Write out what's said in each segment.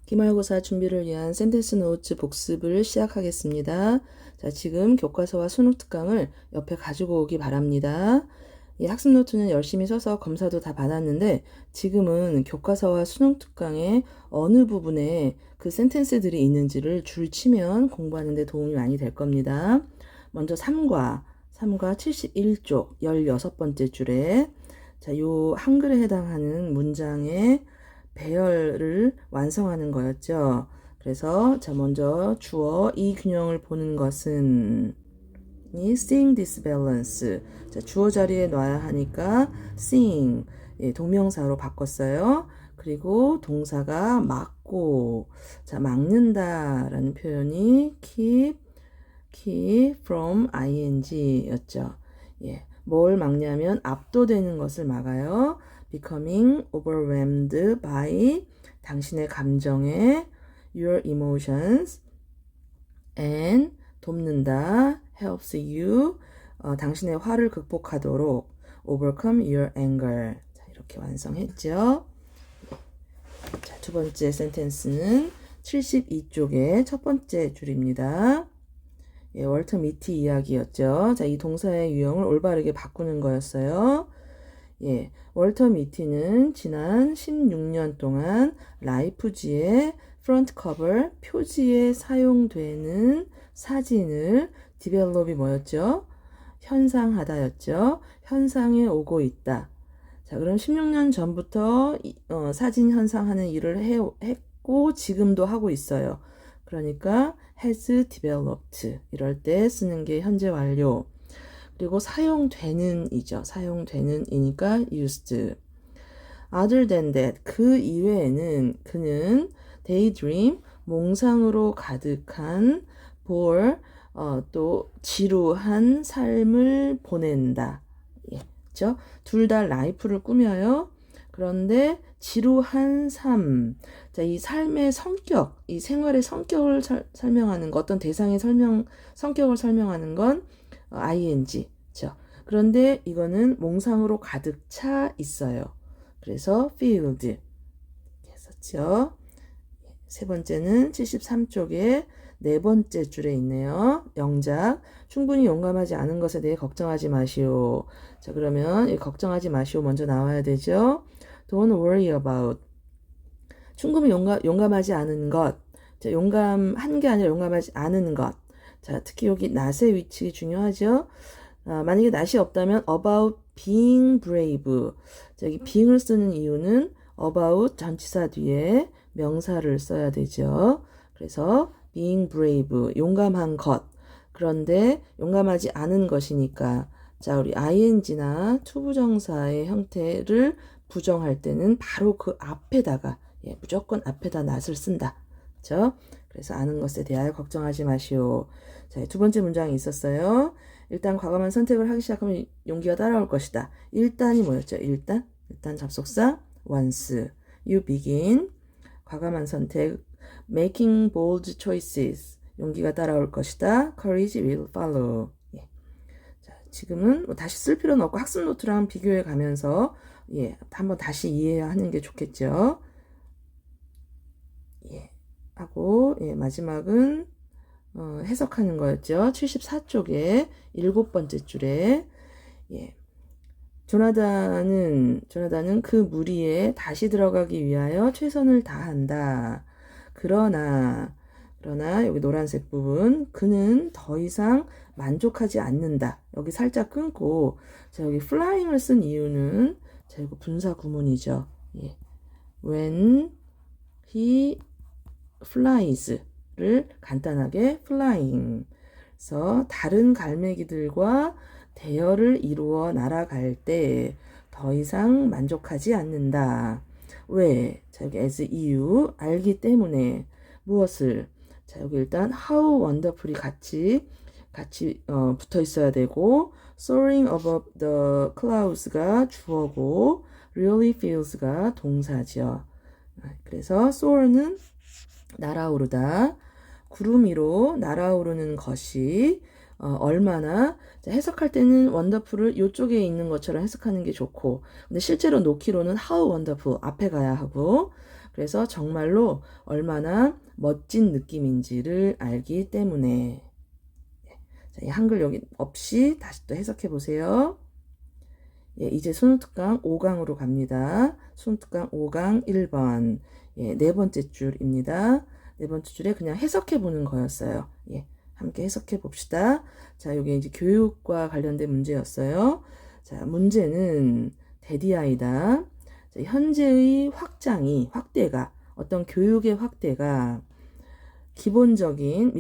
기말고사 준비를 위한 센텐스 노트 복습을 시작하겠습니다. 자, 지금 교과서와 수능 특강을 옆에 가지고 오기 바랍니다. 이 학습 노트는 열심히 써서 검사도 다 받았는데 지금은 교과서와 수능 특강의 어느 부분에 그 센텐스들이 있는지를 줄 치면 공부하는 데 도움이 많이 될 겁니다. 먼저 3과 71쪽 16번째 줄에 자, 요 한글에 해당하는 문장의 배열을 완성하는 거였죠. 그래서 자, 먼저 주어 이 균형을 보는 것은 seeing this balance. 자, 주어 자리에 놔야 하니까 seeing 동명사로 바꿨어요. 그리고 동사가 막고, 자, 막는다라는 표현이 keep from ing 였죠. 예, 뭘 막냐면 압도되는 것을 막아요. becoming overwhelmed by 당신의 감정에 your emotions and 돕는다 helps you 당신의 화를 극복하도록 overcome your anger. 자, 이렇게 완성했죠. 자, 두 번째 센텐스는 72쪽의 첫 번째 줄입니다. 예, 월터 미티 이야기였죠. 자, 이 동사의 유형을 올바르게 바꾸는 거였어요. 예, 월터 미티는 지난 16년 동안 라이프지의 프론트 커버 표지에 사용되는 사진을 디벨롭이 뭐였죠? 현상하다였죠. 현상에 오고 있다. 자, 그럼 16년 전부터 사진 현상하는 일을 했고 지금도 하고 있어요. 그러니까 has developed 이럴 때 쓰는 게 현재 완료. 그리고 사용되는 이죠. 사용되는 이니까 used. Other than that, 그 이외에는 그는 daydream, 몽상으로 가득한 bore, 또 지루한 삶을 보낸다. 예, 그렇죠? 둘 다 라이프를 꾸며요. 그런데 지루한 삶, 자, 이 삶의 성격, 이 생활의 성격을 설명하는 것, 어떤 대상의 성격을 설명하는 건 ing, 그렇죠? 그런데 이거는 몽상으로 가득 차 있어요. 그래서 filled 했었죠. 세 번째는 73쪽에 네 번째 줄에 있네요. 영작. 충분히 용감하지 않은 것에 대해 걱정하지 마시오. 자, 그러면 이 걱정하지 마시오 먼저 나와야 되죠. Don't worry about. 충분히 용감하지 않은 것. 자, 용감한 게 아니라 용감하지 않은 것. 자, 특히 여기 not의 위치 중요하죠. 만약에 not이 없다면 about being brave. 자, 여기 being을 쓰는 이유는 about 전치사 뒤에 명사를 써야 되죠. 그래서 being brave, 용감한 것. 그런데 용감하지 않은 것이니까 자, 우리 ing나 투부정사의 형태를 부정할 때는 바로 그 앞에다가 무조건 앞에다 not을 쓴다. 그렇죠? 그래서 아는 것에 대하여 걱정하지 마시오. 자, 두 번째 문장이 있었어요. 일단 과감한 선택을 하기 시작하면 용기가 따라올 것이다. 일단이 뭐였죠? 일단 접속사 once you begin 과감한 선택 making bold choices 용기가 따라올 것이다. courage will follow. 예. 자, 지금은 뭐 다시 쓸 필요는 없고 학습 노트랑 비교해 가면서 한번 다시 이해하는 게 좋겠죠. 예. 하고 마지막은 해석하는 거였죠. 74쪽에 7번째 줄에 조나단은 그 무리에 다시 들어가기 위하여 최선을 다한다. 그러나 여기 노란색 부분 그는 더 이상 만족하지 않는다. 여기 살짝 끊고 자, 여기 flying을 쓴 이유는 자, 이거 분사 구문이죠. When he flies를 간단하게 flying. 그래서 다른 갈매기들과 대열을 이루어 날아갈 때 더 이상 만족하지 않는다. 왜? 자, 여기 as 이유 알기 때문에 무엇을? 자, 여기 일단 how wonderfully 같이 붙어 있어야 되고 soaring above the clouds가 주어고 really feels가 동사죠. 그래서 soar는 날아오르다. 구름 위로 날아오르는 것이 얼마나 자, 해석할 때는 원더풀을 이쪽에 있는 것처럼 해석하는 게 좋고 근데 실제로 놓기로는 how wonderful 앞에 가야 하고 그래서 정말로 얼마나 멋진 느낌인지를 알기 때문에. 자, 이 한글 여기 없이 다시 또 해석해 보세요. 예, 이제 수능특강 5강으로 갑니다. 수능특강 5강 1번. 예, 네 번째 줄입니다. 네 번째 줄에 그냥 해석해 보는 거였어요. 예, 함께 해석해 봅시다. 자, 여기 이제 교육과 관련된 문제였어요. 자, 문제는 데디아이다. 자, 현재의 확대가, 어떤 교육의 확대가 기본적인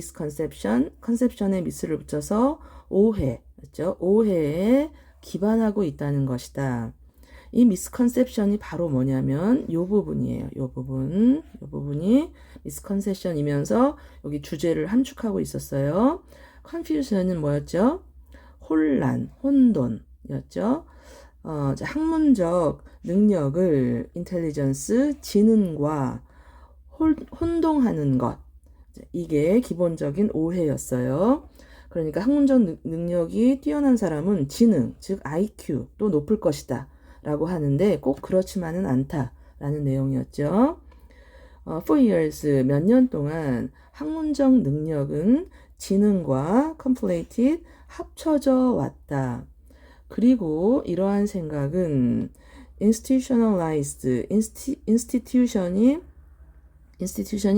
컨셉션에 미스를 붙여서 오해, 그렇죠? 오해에 기반하고 있다는 것이다. 이 미스컨셉션이 바로 뭐냐면 요 부분이에요. 요 부분이 미스컨셉션이면서 여기 주제를 함축하고 있었어요. confusion은 뭐였죠? 혼돈이었죠. 학문적 능력을 intelligence, 지능과 혼동하는 것. 이게 기본적인 오해였어요. 그러니까 학문적 능력이 뛰어난 사람은 지능, 즉 IQ도 높을 것이다 라고 하는데 꼭 그렇지만은 않다라는 내용이었죠. For years, 몇 년 동안 학문적 능력은 지능과 conflated, 합쳐져 왔다. 그리고 이러한 생각은 institutionalized, institution이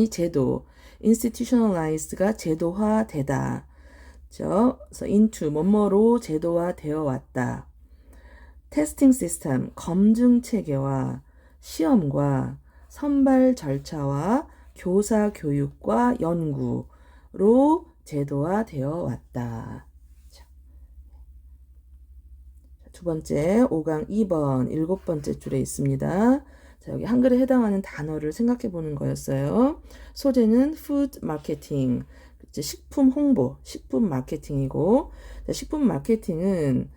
제도, institutionalized가 제도화되다. 그래서 into, 뭐뭐로 제도화되어 왔다. 테스팅 시스템, 검증 체계와 시험과 선발 절차와 교사 교육과 연구로 제도화되어 왔다. 두 번째, 5강 2번, 7번째 줄에 있습니다. 자, 여기 한글에 해당하는 단어를 생각해 보는 거였어요. 소재는 food marketing, 식품 홍보, 식품 마케팅이고, 식품 마케팅은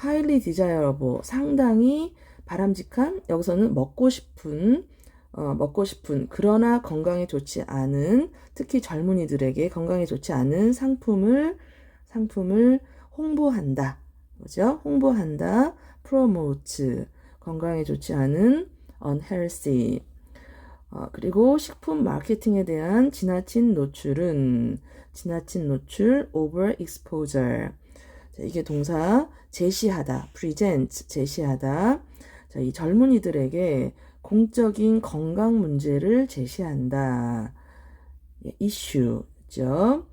highly desirable, 상당히 바람직한, 여기서는 먹고 싶은, 그러나 건강에 좋지 않은, 특히 젊은이들에게 건강에 좋지 않은 상품을 홍보한다. 그죠? 홍보한다. promote, 건강에 좋지 않은 unhealthy. 그리고 식품 마케팅에 대한 지나친 노출, overexposure. 자, 이게 동사 제시하다, present, 제시하다. 자, 이 젊은이들에게 공적인 건강 문제를 제시한다. issue죠.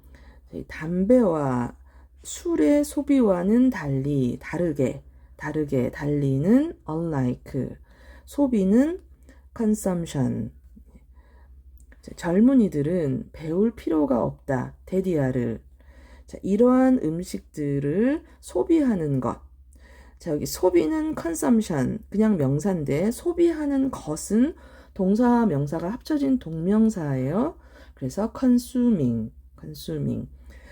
담배와 술의 소비와는 다르게 달리는 unlike, 소비는 consumption. 젊은이들은 배울 필요가 없다. 데디아를. 자, 이러한 음식들을 소비하는 것. 자, 여기 소비는 consumption, 그냥 명사인데 소비하는 것은 동사와 명사가 합쳐진 동명사예요. 그래서 consuming.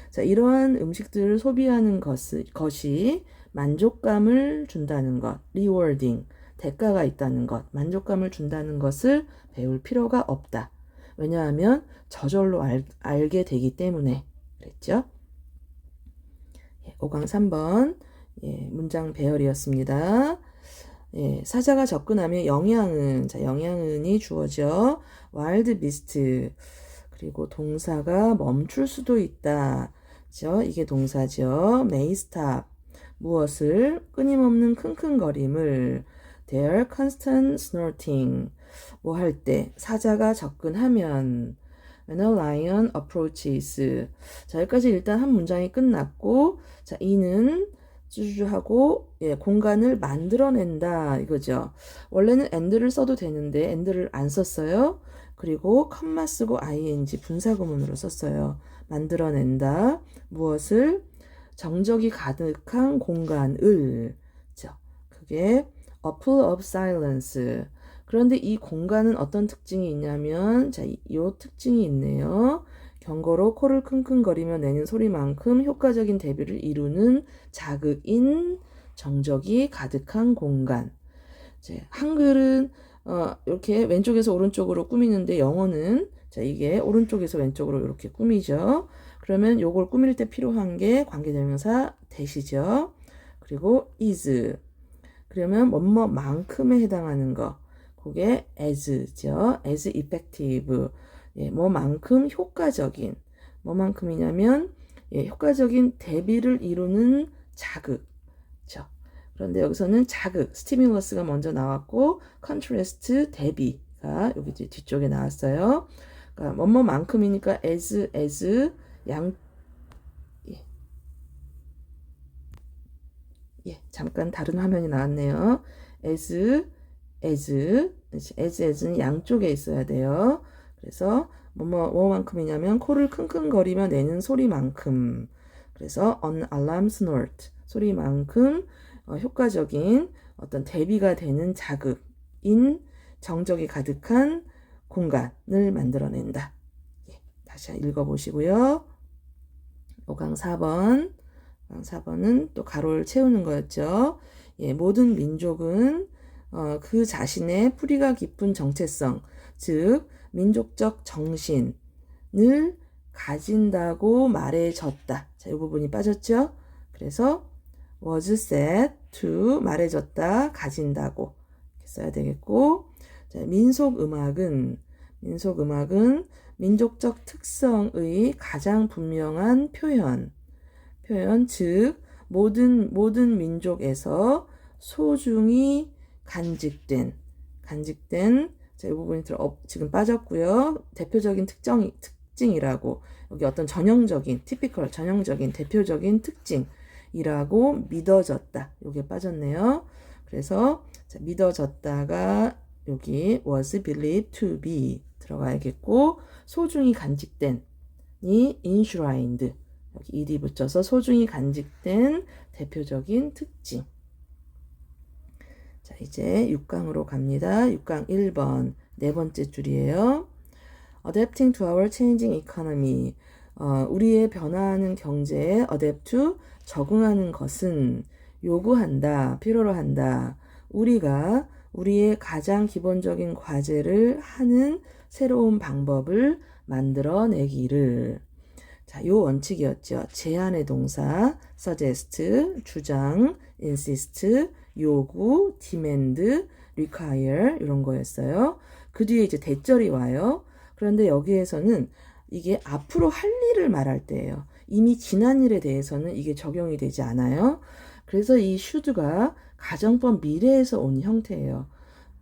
자, 이러한 음식들을 소비하는 것이 만족감을 준다는 것. rewarding, 대가가 있다는 것. 만족감을 준다는 것을 배울 필요가 없다. 왜냐하면 저절로 알게 되기 때문에 그랬죠. 5강 3번 문장 배열이었습니다. 사자가 접근하면 영양은이 주어져. wild beast, 그리고 동사가 멈출 수도 있다. 그죠? 이게 동사죠. may stop, 무엇을, 끊임없는 킁킁거림을. their constant snorting, 뭐 할 때, 사자가 접근하면. when a lion approaches. 자, 여기까지 일단 한 문장이 끝났고, 자, 이는 쭈쭈하고 공간을 만들어낸다 이거죠. 원래는 and를 써도 되는데 and를 안 썼어요. 그리고 컴마 쓰고 ing, 분사구문으로 썼어요. 만들어낸다. 무엇을? 정적이 가득한 공간을. 그죠? 그게 a pool of silence. 그런데 이 공간은 어떤 특징이 있냐면, 자, 이 특징이 있네요. 경고로 코를 킁킁거리며 내는 소리만큼 효과적인 대비를 이루는 자극인 정적이 가득한 공간. 이제 한글은 이렇게 왼쪽에서 오른쪽으로 꾸미는데 영어는 자, 이게 오른쪽에서 왼쪽으로 이렇게 꾸미죠. 그러면 요걸 꾸밀 때 필요한 게 관계대명사 대시죠. 그리고 is. 그러면 뭐뭐만큼에 해당하는 거. 그게 as죠. as effective. 예, 뭐만큼 효과적인. 뭐만큼이냐면 예, 효과적인 대비를 이루는 자극. 그렇죠? 그런데 여기서는 자극, 스티뮬러스가 먼저 나왔고 컨트라스트 대비가 여기 이제 뒤쪽에 나왔어요. 그러니까 뭐뭐만큼이니까 as 양 예, 예, 잠깐 다른 화면이 나왔네요. as는 양쪽에 있어야 돼요. 그래서 뭐만큼이냐면 코를 킁킁거리며 내는 소리만큼. 그래서 an alarm snort 소리만큼 효과적인 어떤 대비가 되는 자극인 정적이 가득한 공간을 만들어낸다. 예, 다시 읽어보시고요. 5강 4번. 4번은 또 가로를 채우는 거였죠. 예, 모든 민족은 그 자신의 뿌리가 깊은 정체성, 즉 민족적 정신을 가진다고 말해졌다. 자, 이 부분이 빠졌죠? 그래서 was said to 말해졌다, 가진다고 이렇게 써야 되겠고, 자, 민속음악은 민족적 특성의 가장 분명한 표현, 즉 모든 민족에서 소중히 간직된 자, 이 부분이 지금 빠졌고요. 대표적인 특징이라고 여기 어떤 전형적인 대표적인 특징이라고 믿어졌다. 이게 빠졌네요. 그래서 자, 믿어졌다가 여기 was believed to be 들어가야겠고, 소중히 간직된 이 enshrined 여기 ed 붙여서 소중히 간직된 대표적인 특징. 자, 이제 6강으로 갑니다. 6강 1번 네 번째 줄이에요. Adapting to our changing economy. 우리의 변화하는 경제에 adapt to 적응하는 것은 요구한다, 필요로 한다. 우리가 우리의 가장 기본적인 과제를 하는 새로운 방법을 만들어내기를. 자, 요 원칙이었죠. 제안의 동사 suggest, 주장, insist, 요구, demand, require 이런 거였어요. 그 뒤에 이제 대절이 와요. 그런데 여기에서는 이게 앞으로 할 일을 말할 때예요. 이미 지난 일에 대해서는 이게 적용이 되지 않아요. 그래서 이 should가 가정법 미래에서 온 형태예요.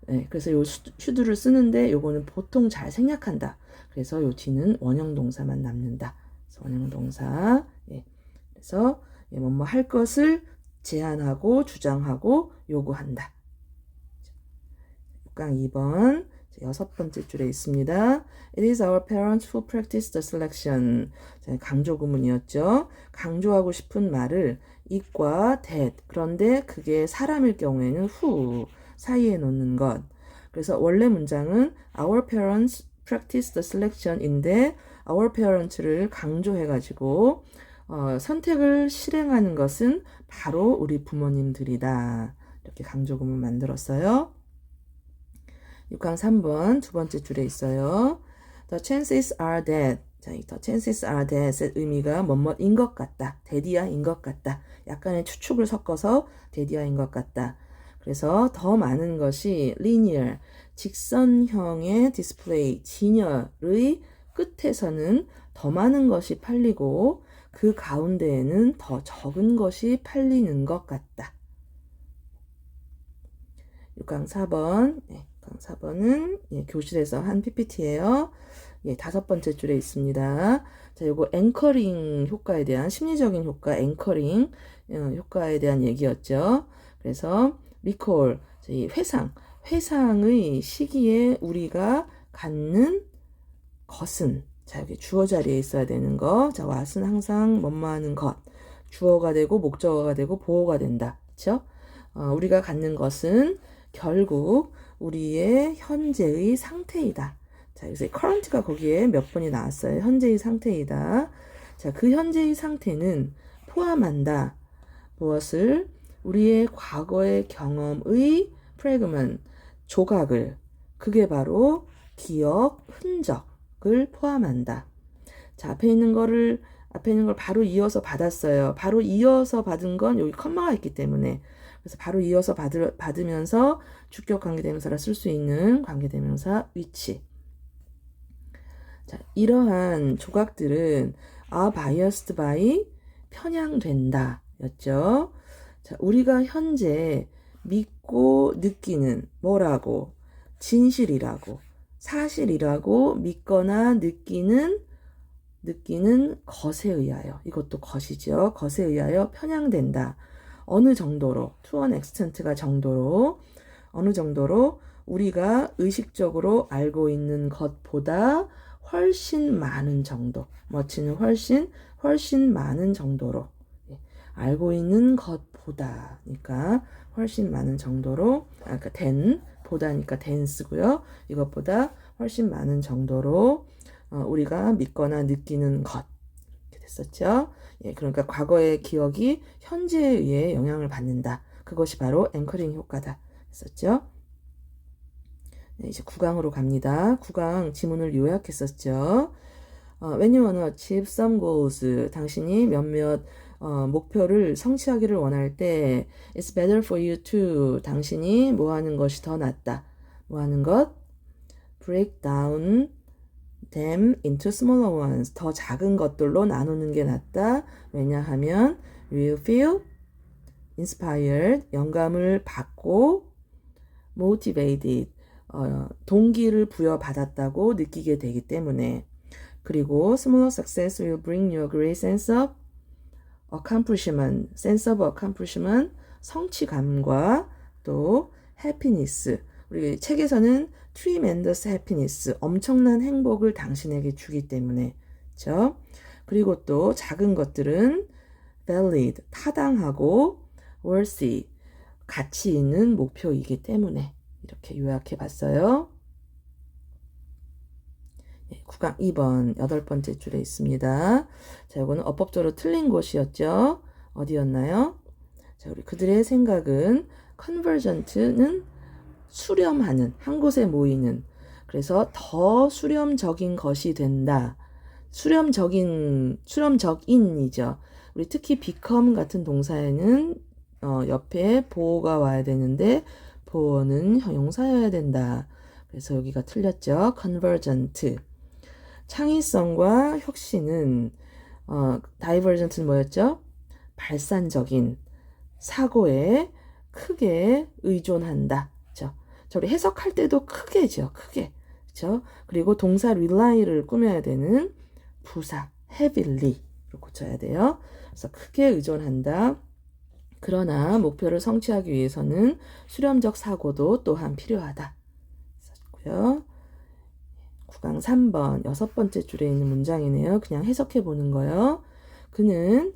네, 그래서 요 should를 쓰는데 요거는 보통 잘 생략한다. 그래서 요 뒤는 원형 동사만 남는다. 원형 동사. 예. 그래서 뭐뭐 할 것을 제안하고 주장하고 요구한다. 6강 2번 여섯 번째 줄에 있습니다. It is our parents who practice the selection. 강조 구문이었죠. 강조하고 싶은 말을 it과 that. 그런데 그게 사람일 경우에는 who 사이에 놓는 것. 그래서 원래 문장은 our parents practice the selection인데 our parents를 강조해가지고 선택을 실행하는 것은 바로 우리 부모님들이다. 이렇게 강조구문 만들었어요. 6강 3번 두 번째 줄에 있어요. The chances are that. 자, 이 the chances are that의 의미가 뭐뭐인 것 같다. that이야인 것 같다. 약간의 추측을 섞어서 that이야인 것 같다. 그래서 더 많은 것이 linear, 직선형의 디스플레이, 진열의 끝에서는 더 많은 것이 팔리고 그 가운데에는 더 적은 것이 팔리는 것 같다. 6강 4번. 네, 6강 4번은 예, 교실에서 한 PPT예요. 예, 다섯 번째 줄에 있습니다. 자, 요거 앵커링 효과에 대한 심리적인 효과, 앵커링 효과에 대한 얘기였죠. 그래서 recall, 이 회상의 시기에 우리가 갖는 것은, 자, 여기 주어 자리에 있어야 되는 거. 자, what은 항상 뭐뭐하는 것. 주어가 되고 목적어가 되고 보어가 된다. 그렇죠? 우리가 갖는 것은 결국 우리의 현재의 상태이다. 자, 여기서 current가 거기에 몇 번이 나왔어요. 현재의 상태이다. 자, 그 현재의 상태는 포함한다. 무엇을? 우리의 과거의 경험의 프래그먼트, 조각을. 그게 바로 기억, 흔적을 포함한다. 자, 앞에 있는 걸 바로 이어서 받았어요. 바로 이어서 받은 건 여기 컴마가 있기 때문에. 그래서 바로 이어서 받으면서 주격 관계대명사라 쓸 수 있는 관계대명사 which. 자, 이러한 조각들은 are biased by 편향된다 였죠. 자, 우리가 현재 믿고 느끼는 뭐라고? 진실이라고, 사실이라고 믿거나 느끼는 것에 의하여, 이것도 것이죠. 것에 의하여 편향된다. 어느 정도로, to an extent가 정도로, 어느 정도로 우리가 의식적으로 알고 있는 것보다 훨씬 많은 정도, much는 훨씬 많은 정도로, 알고 있는 것보다, 그러니까 훨씬 많은 정도로, 그러니까 than, 보다니까 than 쓰고요. 이것보다 훨씬 많은 정도로 우리가 믿거나 느끼는 것, 이렇게 됐었죠. 예, 그러니까 과거의 기억이 현재에 의해 영향을 받는다. 그것이 바로 앵커링 효과다 했었죠. 네, 이제 9강으로 갑니다. 9강 지문을 요약했었죠. When you wanna achieve some goals, 당신이 몇몇 목표를 성취하기를 원할 때 It's better for you to, 당신이 뭐 하는 것이 더 낫다. 뭐 하는 것? Break down them into smaller ones. 더 작은 것들로 나누는 게 낫다. 왜냐하면 you will feel inspired, 영감을 받고 motivated, 동기를 부여받았다고 느끼게 되기 때문에. 그리고 smaller success will bring you a great sense of accomplishment, 성취감과 또 happiness. 우리 책에서는 tremendous happiness, 엄청난 행복을 당신에게 주기 때문에. 그렇죠? 그리고 또 작은 것들은 valid, 타당하고 worthy, 가치 있는 목표이기 때문에. 이렇게 요약해 봤어요. 9강 2번 8번째 줄에 있습니다. 자, 이거는 어법적으로 틀린 곳이었죠. 어디였나요? 자, 우리 그들의 생각은 convergent는 수렴하는, 한 곳에 모이는, 그래서 더 수렴적인 것이 된다. 수렴적인이죠. 우리 특히 become 같은 동사에는 옆에 보어가 와야 되는데 보어는 형용사여야 된다. 그래서 여기가 틀렸죠. convergent. 창의성과 혁신은 divergent는 뭐였죠? 발산적인, 사고에 크게 의존한다. 그렇죠? 우리 해석할 때도 크게죠. 크게. 그렇죠? 그리고 동사 rely를 꾸며야 되는 부사 heavily 로 고쳐야 돼요. 그래서 크게 의존한다. 그러나 목표를 성취하기 위해서는 수렴적 사고도 또한 필요하다. 썼고요. 9강 3번 6번째 줄에 있는 문장이네요. 그냥 해석해 보는 거예요. 그는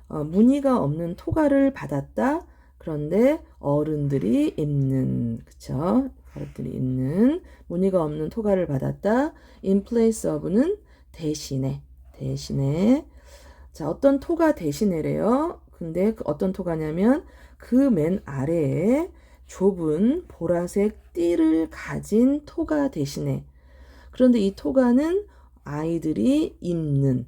무늬가 없는 토가를 받았다. 그런데 어른들이 입는, 그쵸? 어른들이 입는 무늬가 없는 토가를 받았다. In place of는 대신에. 자, 어떤 토가 대신에래요. 근데 어떤 토가냐면 그 맨 아래에 좁은 보라색 띠를 가진 토가 대신에. 그런데 이 토가는 아이들이 입는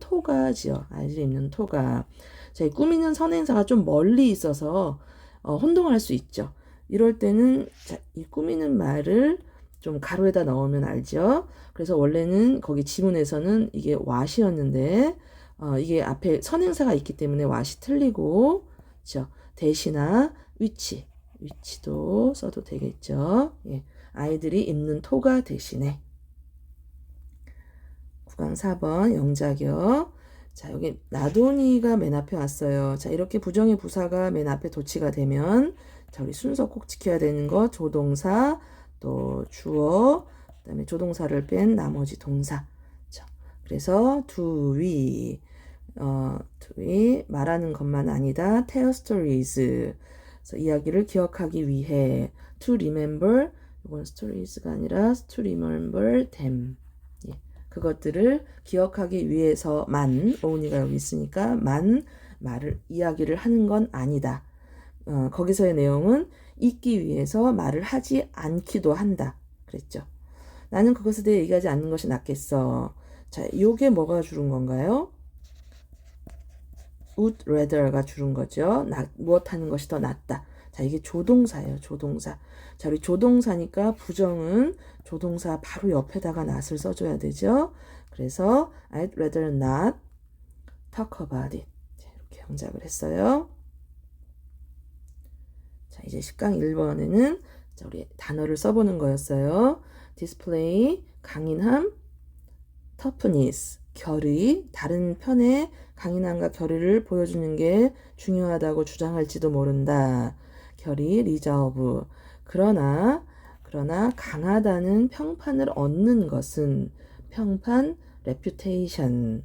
토가지요. 아이들이 입는 토가. 자, 이 꾸미는 선행사가 좀 멀리 있어서 혼동할 수 있죠. 이럴 때는 자, 이 꾸미는 말을 좀 가로에다 넣으면 알죠. 그래서 원래는 거기 지문에서는 이게 what이었는데 이게 앞에 선행사가 있기 때문에 what이 틀리고, 그렇죠? 대시나 위치도 써도 되겠죠. 예. 아이들이 입는 토가 대신에. 9강 4번 영작이요. 자, 여기 나돈이가 맨 앞에 왔어요. 자, 이렇게 부정의 부사가 맨 앞에 도치가 되면, 자, 우리 순서 꼭 지켜야 되는 거 조동사, 또 주어, 그다음에 조동사를 뺀 나머지 동사. 자, 그래서 do we 말하는 것만 아니다. tell stories. 그래서 이야기를 기억하기 위해 to remember, 이건 stories가 아니라 to remember them. 예, 그것들을 기억하기 위해서만, 오은이가 여기 있으니까 이야기를 하는 건 아니다. 거기서의 내용은 잊기 위해서 말을 하지 않기도 한다. 그랬죠. 나는 그것에 대해 얘기하지 않는 것이 낫겠어. 자, 요게 뭐가 줄은 건가요? would rather가 줄은 거죠. 무엇 하는 것이 더 낫다. 자, 이게 조동사예요. 조동사. 자, 우리 조동사니까 부정은 조동사 바로 옆에다가 not을 써줘야 되죠. 그래서 I'd rather not talk about it. 자, 이렇게 영작을 했어요. 자, 이제 10강 1번에는 자, 우리 단어를 써보는 거였어요. display, 강인함, toughness, 결의, 다른 편의 강인함과 결의를 보여주는 게 중요하다고 주장할지도 모른다. 결의, reserve. 그러나 강하다는 평판을 얻는 것은 평판, reputation.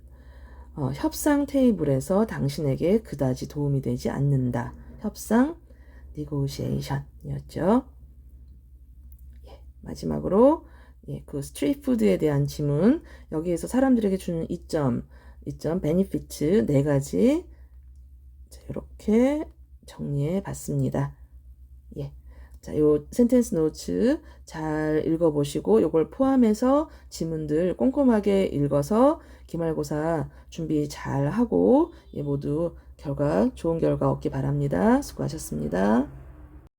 협상 테이블에서 당신에게 그다지 도움이 되지 않는다. 협상, negotiation이었죠. 예, 마지막으로 그 스트리트 푸드에 대한 지문, 여기에서 사람들에게 주는 이점, 베니피츠 4가지 이렇게 정리해 봤습니다. 예. 자, 요 센텐스 노츠 잘 읽어보시고 요걸 포함해서 지문들 꼼꼼하게 읽어서 기말고사 준비 잘 하고 모두 좋은 결과 얻기 바랍니다. 수고하셨습니다.